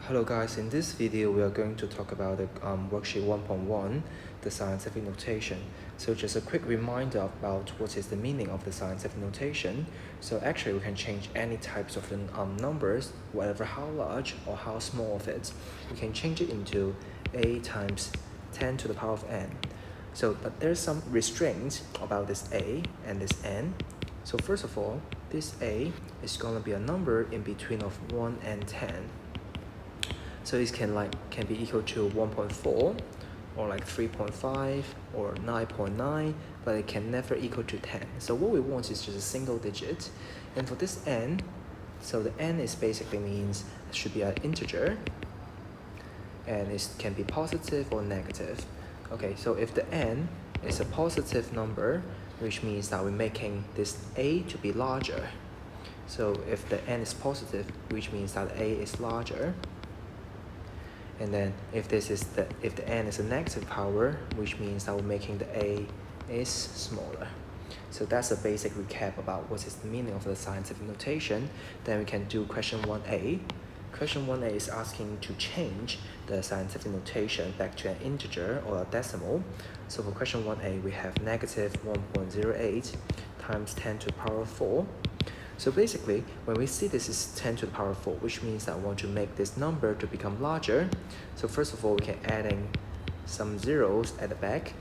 Hello guys, in this video we are going to talk about the worksheet 1.1, the scientific notation. So just a quick reminder about what is the meaning of the scientific notation. So actually we can change any types of the numbers, whatever how large or how small of it. We can change it into a times 10 to the power of n. So but there's some restraints about this a and this n. So first of all, this a is going to be a number in between of 1 and 10. So it can be equal to 1.4 or like 3.5 or 9.9, but it can never equal to 10. So what we want is just a single digit. And for this n, so the n is basically means it should be an integer, and it can be positive or negative. Okay, so if the n is a positive number, which means that we're making this a to be larger. So if the n is positive, which means that a is larger. And then if the n is a negative power, which means that we're making the a is smaller. So that's a basic recap about what is the meaning of the scientific notation. Then we can do question 1a. Question 1a is asking to change the scientific notation back to an integer or a decimal. So for question 1a, we have negative 1.08 times 10 to the power of 4. So basically, when we see this is 10 to the power of 4, which means that I want to make this number to become larger. So first of all, we can add in some zeros at the back.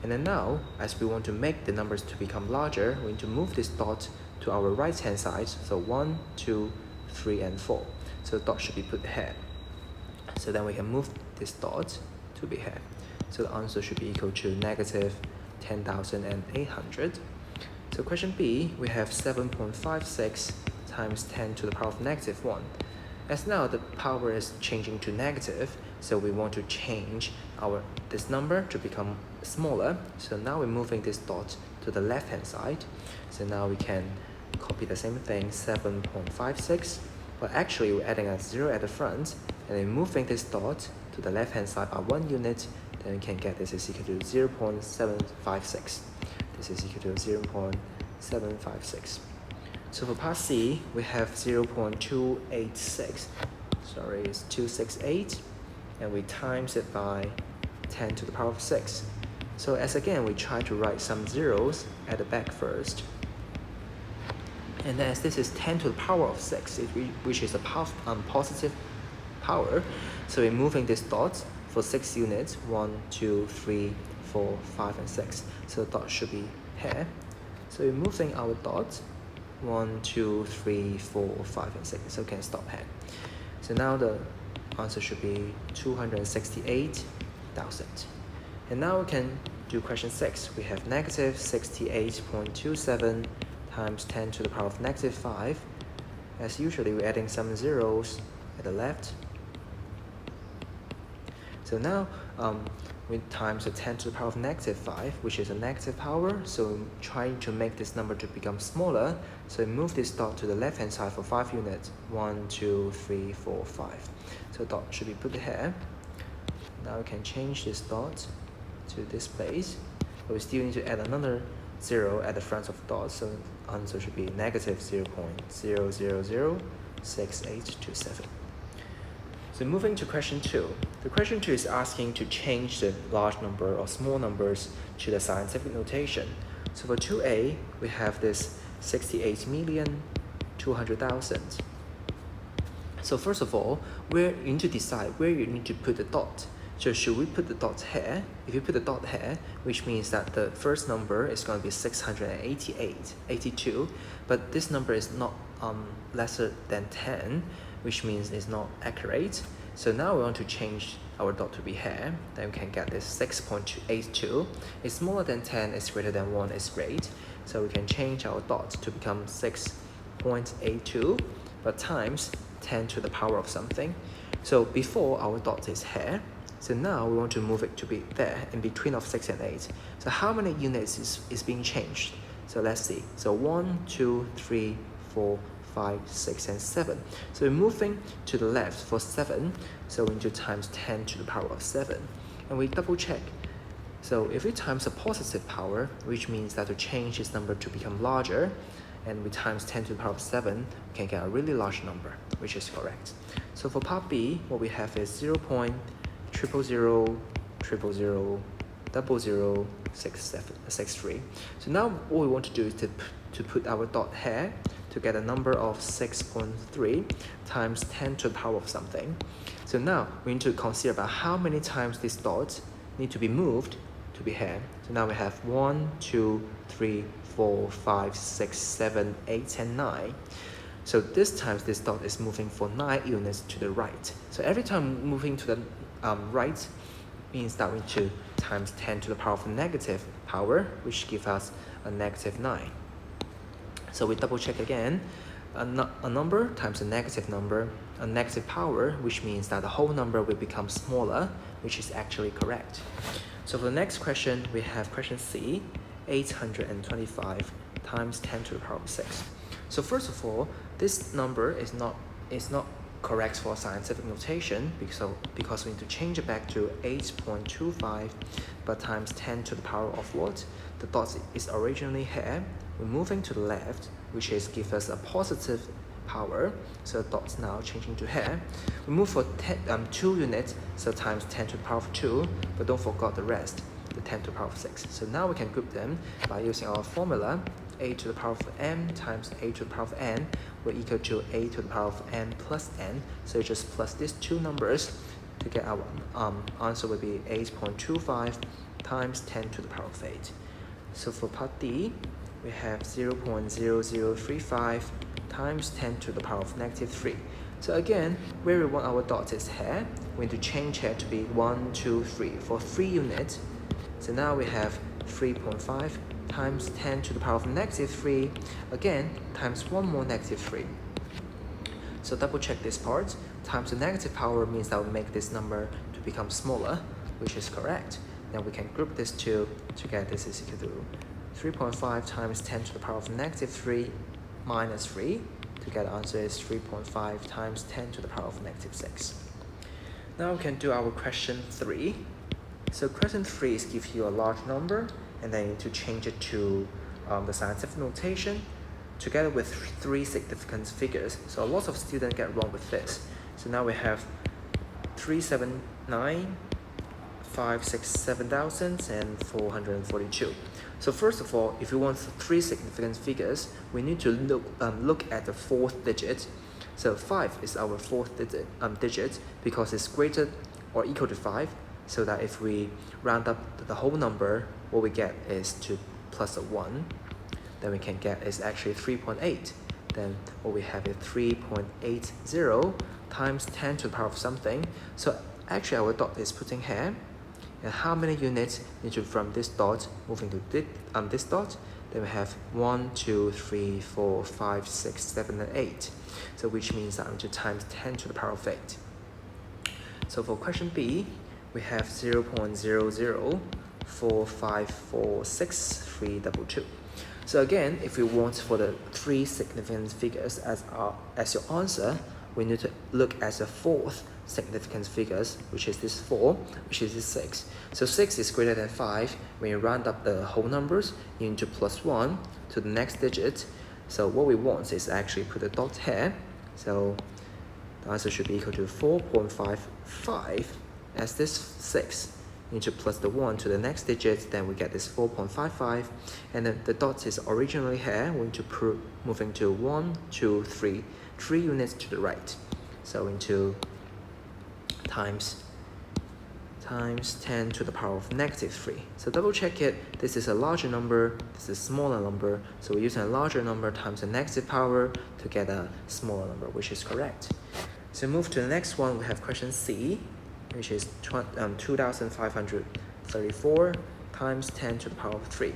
And then now, as we want to make the numbers to become larger, we need to move this dot to our right-hand side. So 1, 2, 3, and 4. So the dot should be put here. So then we can move this dot to be here. So the answer should be equal to negative 10,800. So question B, we have 7.56 times 10 to the power of negative 1. As now the power is changing to negative, so we want to change this number to become smaller. So now we're moving this dot to the left-hand side. So now we can copy the same thing, 7.56. But actually we're adding a 0 at the front, and then moving this dot to the left-hand side by 1 unit, then we can get this is equal to 0.756. This is equal to 0.756. So for part C, we have 0.286. Sorry, it's 268, and we times it by 10 to the power of 6. So as again, we try to write some zeros at the back first. And then as this is 10 to the power of 6, which is a positive power, so we're moving this dot for 6 units, 1, 2, 3, 4, 5, and 6. So the dot should be here. So we're moving our dot 1, 2, 3, 4, 5, and 6. So we can stop here. So now the answer should be 268,000. And now we can do question 6. We have negative 68.27 times 10 to the power of negative 5. As usually, we're adding some zeros at the left. So now we times the 10 to the power of negative 5, which is a negative power. So we're trying to make this number to become smaller. So we move this dot to the left-hand side for 5 units. 1, 2, 3, 4, 5. So dot should be put here. Now we can change this dot to this place. But we still need to add another 0 at the front of the dot. So the answer should be negative 0.0006827. So moving to question 2. The question 2 is asking to change the large number or small numbers to the scientific notation. So for 2a, we have this 68,200,000. So first of all, you need to decide where you need to put the dot. So should we put the dot here? If you put the dot here, which means that the first number is going to be 682, but this number is not lesser than 10, which means it's not accurate. So now we want to change our dot to be here. Then we can get this 6.82. It's smaller than 10, it's greater than 1, it's great. So we can change our dot to become 6.82, but times 10 to the power of something. So before our dot is here, so now we want to move it to be there in between of 6 and 8. So how many units is being changed? So let's see. So 1, 2, 3, 4, 5, 6, and 7. So we're moving to the left for 7. So we need to times 10 to the power of 7. And we double check. So if we times a positive power, which means that to change this number to become larger, and we times 10 to the power of 7, we can get a really large number, which is correct. So for part B, what we have is 0.00000000063. So now what we want to do is to put our dot here to get a number of 6.3 times 10 to the power of something. So now we need to consider about how many times this dot need to be moved to be here. So now we have 1, 2, 3, 4, 5, 6, 7, 8, and 9. So this time this dot is moving for 9 units to the right. So every time moving to the right means that we need to times 10 to the power of negative power, which gives us a negative 9. So we double check again. A number times a negative number, a negative power, which means that the whole number will become smaller, which is actually correct. So for the next question, we have question C, 825 times 10 to the power of 6. So first of all, this number is not correct for scientific notation because we need to change it back to 8.25, but times 10 to the power of what? The dot is originally here. We're moving to the left, which is give us a positive power. So the dot's now changing to here. We move for 2 units, so times 10 to the power of 2, but don't forget the rest, the 10 to the power of 6. So now we can group them by using our formula. A to the power of m times a to the power of n will equal to a to the power of n plus n. So just plus these two numbers to get our answer will be 8.25 times 10 to the power of 8. So for part D, we have 0.0035 times 10 to the power of negative 3. So again, where we want our dot is here, we need to change here to be 1, 2, 3 for 3 units. So now we have 3.5 times 10 to the power of negative 3, again, times one more negative 3. So double check this part. Times the negative power means that will make this number to become smaller, which is correct. Now we can group these two to get this is equal to 3.5 times 10 to the power of negative 3 minus 3. To get the answer is 3.5 times 10 to the power of negative 6. Now we can do our question 3. So question 3 is give you a large number, and then you need to change it to the scientific notation together with 3 significant figures. So a lot of students get wrong with this. So now we have 379, 567,000, and 442. So first of all, if you want 3 significant figures, we need to look at the 4th digit. So 5 is our 4th digit because it's greater or equal to 5. So that if we round up the whole number, what we get is to plus a 1. Then we can get is actually 3.8. Then what we have is 3.80 times 10 to the power of something. So actually our dot is putting here. And how many units need to from this dot moving to this dot? Then we have 1, 2, 3, 4, 5, 6, 7, and 8. So which means that I'm to times 10 to the power of 8. So for question B, we have 0.00454632. So again, if we want for the 3 significant figures as your answer, we need to look at the 4th significant figures, which is this 4, which is this 6. So 6 is greater than 5. When you round up the whole numbers, you need to plus 1 to the next digit. So what we want is actually put a dot here. So the answer should be equal to 4.55 as this 6. You need to plus the 1 to the next digit, then we get this 4.55. And then the dot is originally here. We need to moving to 1, 2, 3, 3 units to the right. So into times 10 to the power of negative 3. So double check it. This is a larger number, this is a smaller number. So we're using a larger number times a negative power to get a smaller number, which is correct. So move to the next one, we have question C, which is 2,534 times 10 to the power of 3.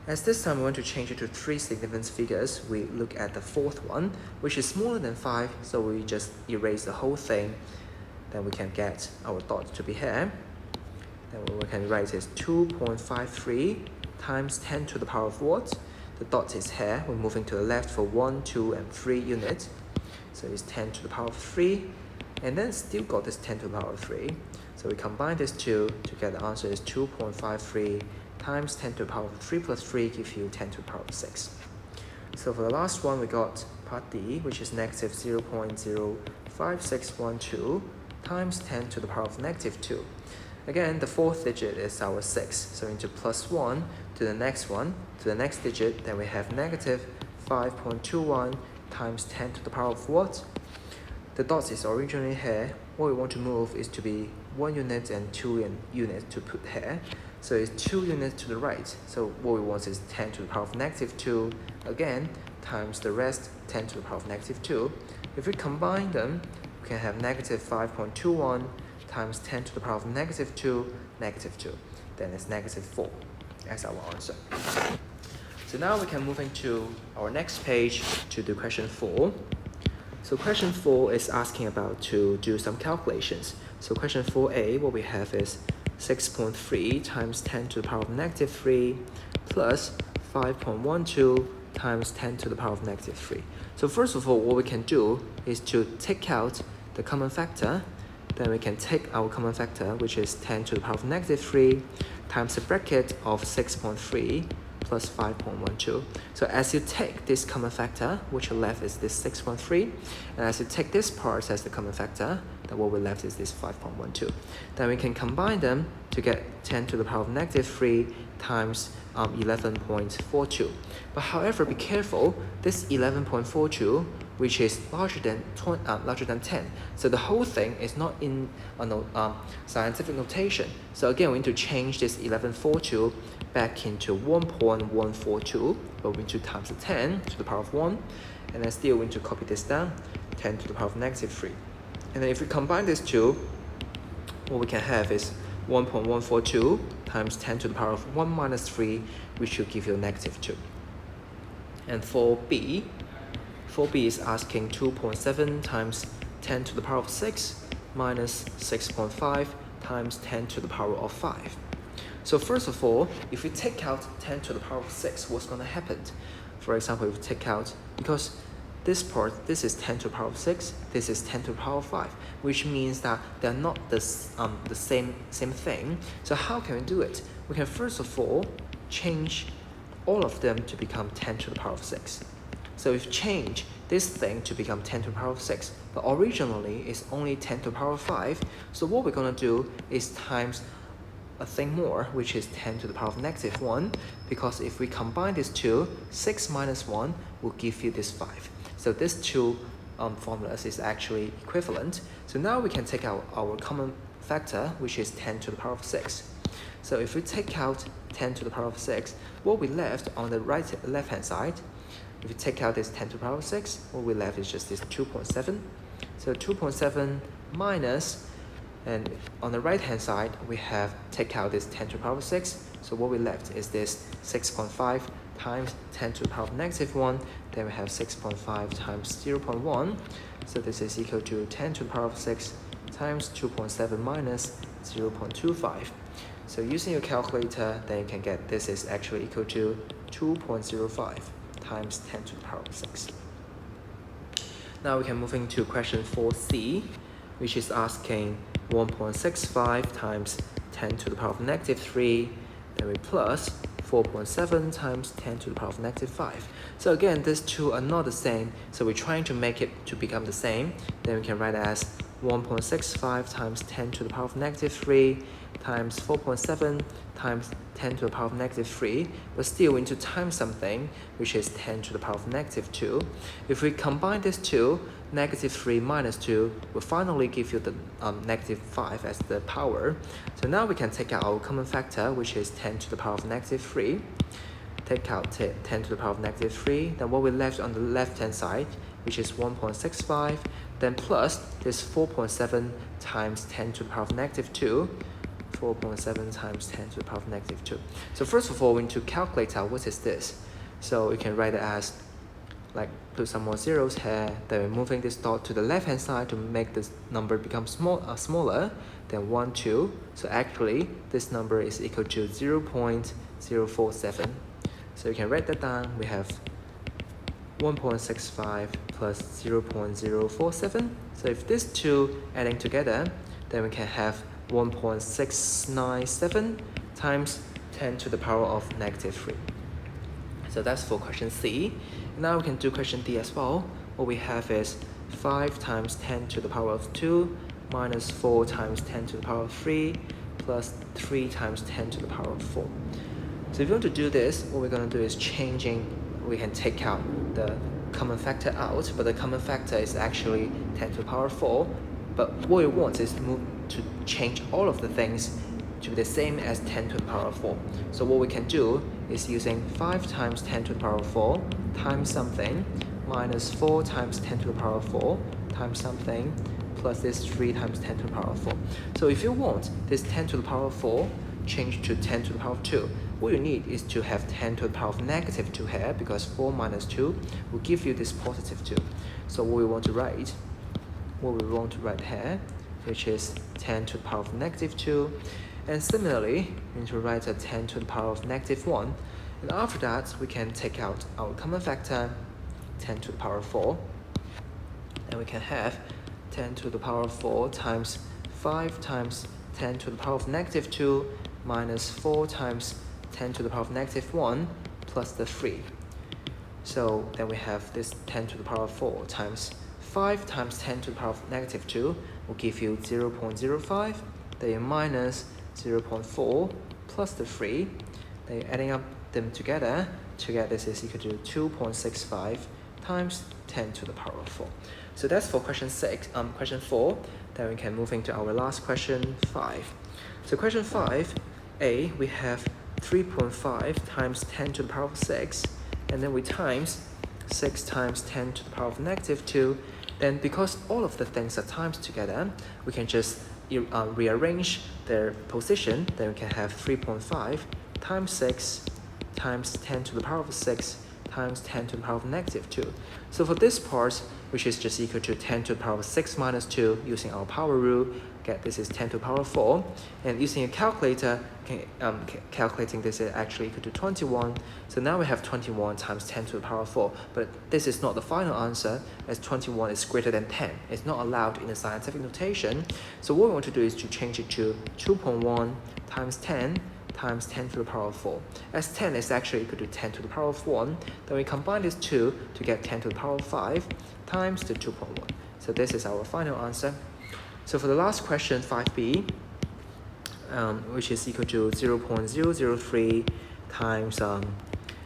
As this time we want to change it to 3 significant figures, we look at the 4th one, which is smaller than 5, so we just erase the whole thing. Then we can get our dot to be here. Then what we can write is 2.53 times 10 to the power of what? The dot is here. We're moving to the left for 1, 2, and 3 units. So it's 10 to the power of 3. And then still got this 10 to the power of 3. So we combine these two to get the answer is 2.53 times 10 to the power of 3 plus 3 gives you 10 to the power of 6. So for the last one, we got part D, which is negative 0.05612 times 10 to the power of negative 2. Again, the fourth digit is our 6, so into plus 1 to the next one, to the next digit, then we have negative 5.21 times 10 to the power of what? The dots is originally here. What we want to move is to be 1 unit and 2 units to put here. So it's 2 units to the right. So what we want is 10 to the power of negative 2, again, times the rest 10 to the power of negative 2. If we combine them, we can have negative 5.21 times 10 to the power of negative 2, negative 2. Then it's negative 4 as our answer. So now we can move into our next page to do question 4. So question 4 is asking about to do some calculations. So question 4a, what we have is 6.3 times 10 to the power of negative 3 plus 5.12 times 10 to the power of negative 3. So first of all, what we can do is to take out the common factor. Then we can take our common factor, which is 10 to the power of negative 3 times the bracket of 6.3 plus 5.12. So as you take this common factor, which are left is this 6.3, and as you take this part as the common factor, then what we left is this 5.12. Then we can combine them to get 10 to the power of negative 3 times 11.42. But however, be careful, this 11.42, which is larger than 10. So the whole thing is not in scientific notation. So again, we need to change this 11.42 back into 1.142, but we need to times the 10 to the power of 1, and then still we need to copy this down, 10 to the power of negative 3. And then if we combine these two, what we can have is 1.142 times 10 to the power of 1 minus 3, which will give you negative 2. And for B is asking 2.7 times 10 to the power of 6 minus 6.5 times 10 to the power of 5. So first of all, if we take out 10 to the power of 6, what's going to happen? For example, if we take out, because this part, this is 10 to the power of 6, this is 10 to the power of 5, which means that they're not the same thing. So how can we do it? We can first of all change all of them to become 10 to the power of 6. So if change this thing to become 10 to the power of 6, but originally it's only 10 to the power of 5, so what we're going to do is times a thing more, which is 10 to the power of negative 1, because if we combine these two, 6 minus 1 will give you this 5. So these two formulas is actually equivalent. So now we can take out our common factor, which is 10 to the power of 6. So if we take out 10 to the power of 6, what we left on the left-hand side, if we take out this 10 to the power of 6, what we left is just this 2.7. So 2.7 minus, and on the right-hand side, we have take out this 10 to the power of 6. So what we left is this 6.5 times 10 to the power of negative 1. Then we have 6.5 times 0.1. So this is equal to 10 to the power of 6 times 2.7 minus 0.25. So using your calculator, then you can get this is actually equal to 2.05 times 10 to the power of 6. Now we can move into question 4c, which is asking 1.65 times 10 to the power of negative 3, then we plus 4.7 times 10 to the power of negative 5. So again, these two are not the same, so we're trying to make it to become the same. Then we can write as 1.65 times 10 to the power of negative 3 times 4.7 times 10 to the power of negative 3, but still we need to times something, which is 10 to the power of negative 2. If we combine these two, negative 3 minus 2 will finally give you the negative 5 as the power. So now we can take out our common factor, which is 10 to the power of negative 3. Take out 10 to the power of negative 3. Then what we left on the left-hand side, which is 1.65, then plus this 4.7 times 10 to the power of negative 2. 4.7 times 10 to the power of negative 2. So first of all, we need to calculate out what is this. So we can write it as, like, put some more zeros here, then we're moving this dot to the left-hand side to make this number become smaller, then 1, 2. So actually, this number is equal to 0.047. So you can write that down. We have 1.65 plus 0.047. So if these two adding together, then we can have 1.697 times 10 to the power of negative 3. So that's for question C. Now we can do question D as well. What we have is 5 times 10 to the power of 2 minus 4 times 10 to the power of 3 plus 3 times 10 to the power of 4. So if you want to do this, what we're going to do is we can take out the common factor out, but the common factor is actually 10 to the power of 4. But what we want is to change all of the things to be the same as 10 to the power of 4. So what we can do is using 5 times 10 to the power of 4 times something minus 4 times 10 to the power of 4 times something plus this 3 times 10 to the power of 4. So if you want this 10 to the power of 4 change to 10 to the power of 2, what you need is to have 10 to the power of negative 2 here, because 4 minus 2 will give you this positive 2. So what we want to write here, which is 10 to the power of negative 2. And similarly, we need to write a 10 to the power of negative 1. And after that, we can take out our common factor, 10 to the power of 4. And we can have 10 to the power of 4 times 5 times 10 to the power of negative 2 minus 4 times 10 to the power of negative 1 plus the 3. So then we have this 10 to the power of 4 times 5 times 10 to the power of negative 2 will give you 0.05, then minus 0.4 plus the 3. Then you're adding up them together to get this is equal to 2.65 times 10 to the power of 4. So that's for question 4. Then we can move into our last question 5. So question 5a, we have 3.5 times 10 to the power of 6, and then we times 6 times 10 to the power of negative 2. Then because all of the things are times together, we can just rearrange their position. Then we can have 3.5 times 6 times 10 to the power of 6 times 10 to the power of negative 2. So for this part, which is just equal to 10 to the power of 6 minus 2, using our power rule, get this is 10 to the power of 4. And using a calculator, calculating this is actually equal to 21. So now we have 21 times 10 to the power of 4. But this is not the final answer, as 21 is greater than 10. It's not allowed in the scientific notation. So what we want to do is to change it to 2.1 times 10 times 10 to the power of 4. As 10 is actually equal to 10 to the power of 1, then we combine these two to get 10 to the power of 5 times the 2.1. So this is our final answer. So for the last question, 5b, which is equal to 0.003 times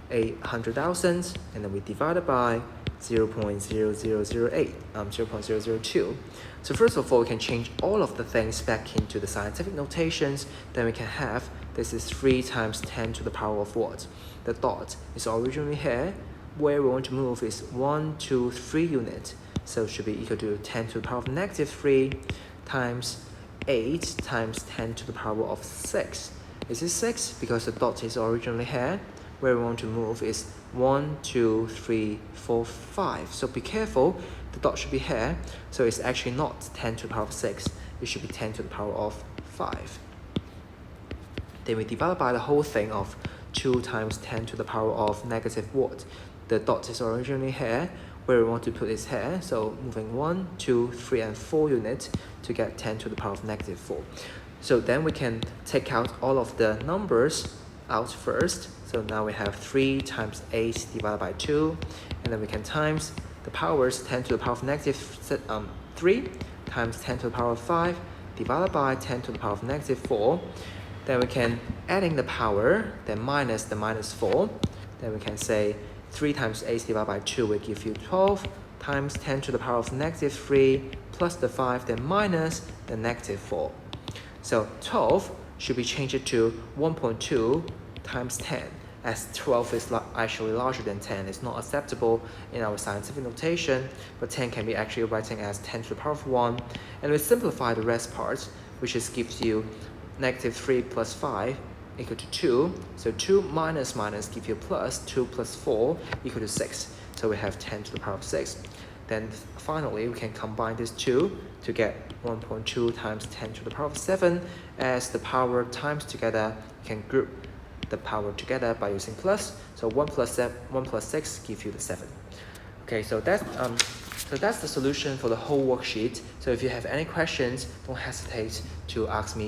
800,000, and then we divide it by 0.0008, 0.002. So first of all, we can change all of the things back into the scientific notations. Then we can have this is 3 times 10 to the power of what? The dot is originally here. Where we want to move is 1, 2, 3 units. So it should be equal to 10 to the power of negative 3 times 8 times 10 to the power of 6. Is it 6? Because the dot is originally here. Where we want to move is 1, 2, 3, 4, 5. So be careful, the dot should be here. So it's actually not 10 to the power of 6. It should be 10 to the power of 5. Then we divide by the whole thing of 2 times 10 to the power of negative what? The dot is originally here. Where we want to put is here. So moving 1, 2, 3, and 4 units to get 10 to the power of negative 4. So then we can take out all of the numbers out first. So now we have 3 times 8 divided by 2, and then we can times the powers 10 to the power of negative 3 times 10 to the power of 5 divided by 10 to the power of negative 4. Then we can adding the power, then minus the minus 4. Then we can say 3 times 8 divided by 2 will give you 12 times 10 to the power of negative 3 plus the 5, then minus the negative 4. So 12 should be changed to 1.2 times 10, as 12 is actually larger than 10. It's not acceptable in our scientific notation, but 10 can be actually writing as 10 to the power of 1. And we simplify the rest part, which just gives you negative 3 plus 5 equal to 2. So 2 minus minus give you plus, 2 plus 4 equal to 6. So we have 10 to the power of 6. Then finally, we can combine these two to get 1.2 times 10 to the power of 7. As the power times together, you can group the power together by using plus. So 1 plus 6 gives you the 7. Okay, so that's the solution for the whole worksheet. So if you have any questions, don't hesitate to ask me.